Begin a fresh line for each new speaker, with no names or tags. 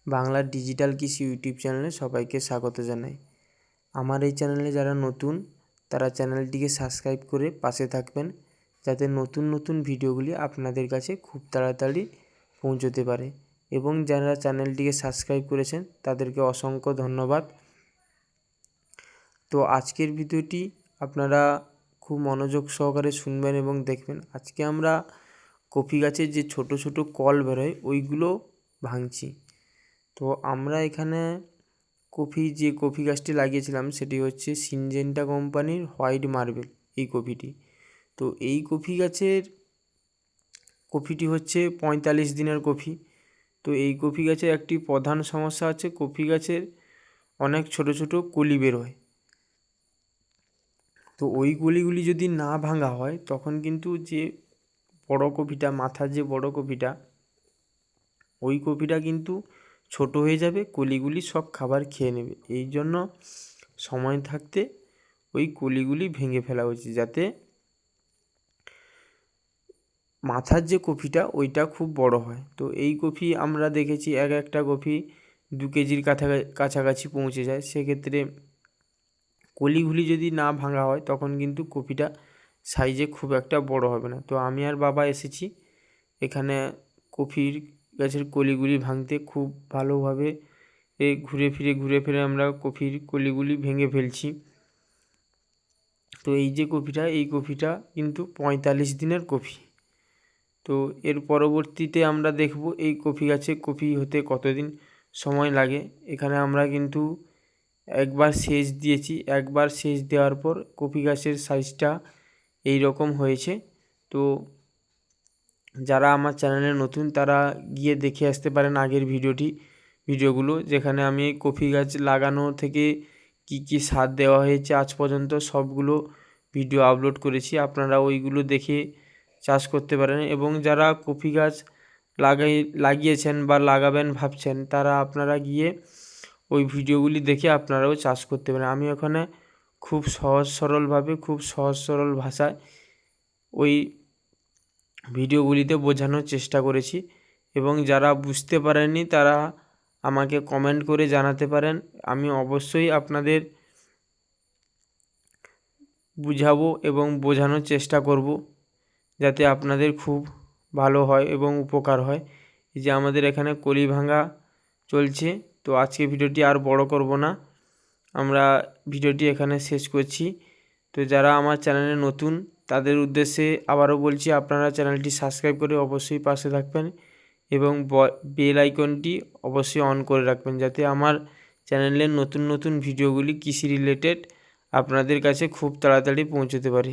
বাংলার ডিজিটাল কৃষি ইউটিউব চ্যানেলে সবাইকে স্বাগত জানাই। আমার এই চ্যানেলে যারা নতুন তারা চ্যানেলটিকে সাবস্ক্রাইব করে পাশে থাকবেন, যাতে নতুন নতুন ভিডিওগুলি আপনাদের কাছে খুব তাড়াতাড়ি পৌঁছতে পারে। এবং যারা চ্যানেলটিকে সাবস্ক্রাইব করেছেন তাদেরকে অসংখ্য ধন্যবাদ। তো আজকের ভিডিওটি আপনারা খুব মনোযোগ সহকারে শুনবেন এবং দেখবেন। আজকে আমরা কফি গাছের যে ছোট ছোট কল বেরোয় ওইগুলো ভাঙছি। তো আমরা এখানে যে কফি গাছটি লাগিয়েছিলাম সেটি হচ্ছে সিনজেন্টা কোম্পানির হোয়াইট মার্বেল এই কফিটি। তো এই কফিটি হচ্ছে 45 দিনের কফি। তো এই কফি গাছের একটি প্রধান সমস্যা হচ্ছে কফি গাছের অনেক ছোট ছোট কলি বেরোয়। তো ওই কলিগুলি যদি না ভাঙা হয় তখন কিন্তু যে বড় কপিটা, মাথার যে বড় কপিটা, ওই কপিটা কিন্তু ছোট হয়ে যাবে, কলিগুলি সব খাবার খেয়ে নেবে। এই জন্য সময় থাকতে ওই কলিগুলি ভেঙে ফেলা উচিত, যাতে মাথার যে কপিটা ওইটা খুব বড় হয়। তো এই কফি আমরা দেখেছি একটা কফি 2 কেজির কাছাকাছি পৌঁছে যায়। সেক্ষেত্রে কলিগুলি যদি না ভাঙা হয় তখন কিন্তু কপিটা সাইজে খুব একটা বড় হবে না। তো আমি আর বাবা এসেছি এখানে কফির গাছের কলিগুলি ভাঙতে। খুব ভালোভাবে ঘুরে ফিরে আমরা কফির কলিগুলি ভেঙে ফেলছি। তো এই কফিটা কিন্তু 45 দিনের কফি। তো এর পরবর্তীতে আমরা দেখব এই কফি গাছে কফি হতে কতদিন সময় লাগে। এখানে আমরা কিন্তু একবার সেচ দিয়েছি। একবার সেচ দেওয়ার পর কফি গাছের সাইজটা এই রকম হয়েছে। তো যারা আমার চ্যানেলে নতুন তারা গিয়ে দেখে আসতে পারেন আগের ভিডিওগুলো, যেখানে আমি কফি গাছ লাগানো থেকে কি সার দেওয়া হয়েছে আজ পর্যন্ত সবগুলো ভিডিও আপলোড করেছি। আপনারা ওইগুলো দেখে চাষ করতে পারেন। এবং যারা কফি গাছ লাগিয়েছেন বা লাগাবেন ভাবছেন, আপনারা গিয়ে ওই ভিডিওগুলি দেখে আপনারাও চাষ করতে পারেন। আমি ওখানে খুব সহজ সরল ভাষায় ওই ভিডিওগুলিতে বোঝানোর চেষ্টা করেছি। এবং যারা বুঝতে পারেননি তারা আমাকে কমেন্ট করে জানাতে পারেন। আমি অবশ্যই আপনাদের বুঝাবো এবং বোঝানোর চেষ্টা করব, যাতে আপনাদের খুব ভালো হয় এবং উপকার হয়। এই যে আমাদের এখানে কলি ভাঙা চলছে। তো আজকে ভিডিওটি আর বড় করব না, আমরা ভিডিওটি এখানে শেষ করছি। তো যারা আমার চ্যানেলে নতুন তাদের উদ্দেশ্যে আবারও বলছি, আপনারা চ্যানেলটি সাবস্ক্রাইব করে অবশ্যই পাশে থাকবেন এবং বেল আইকনটি অবশ্যই অন করে রাখবেন, যাতে আমার চ্যানেলের নতুন নতুন ভিডিওগুলি কৃষি রিলেটেড আপনাদের কাছে খুব তাড়াতাড়ি পৌঁছতে পারে।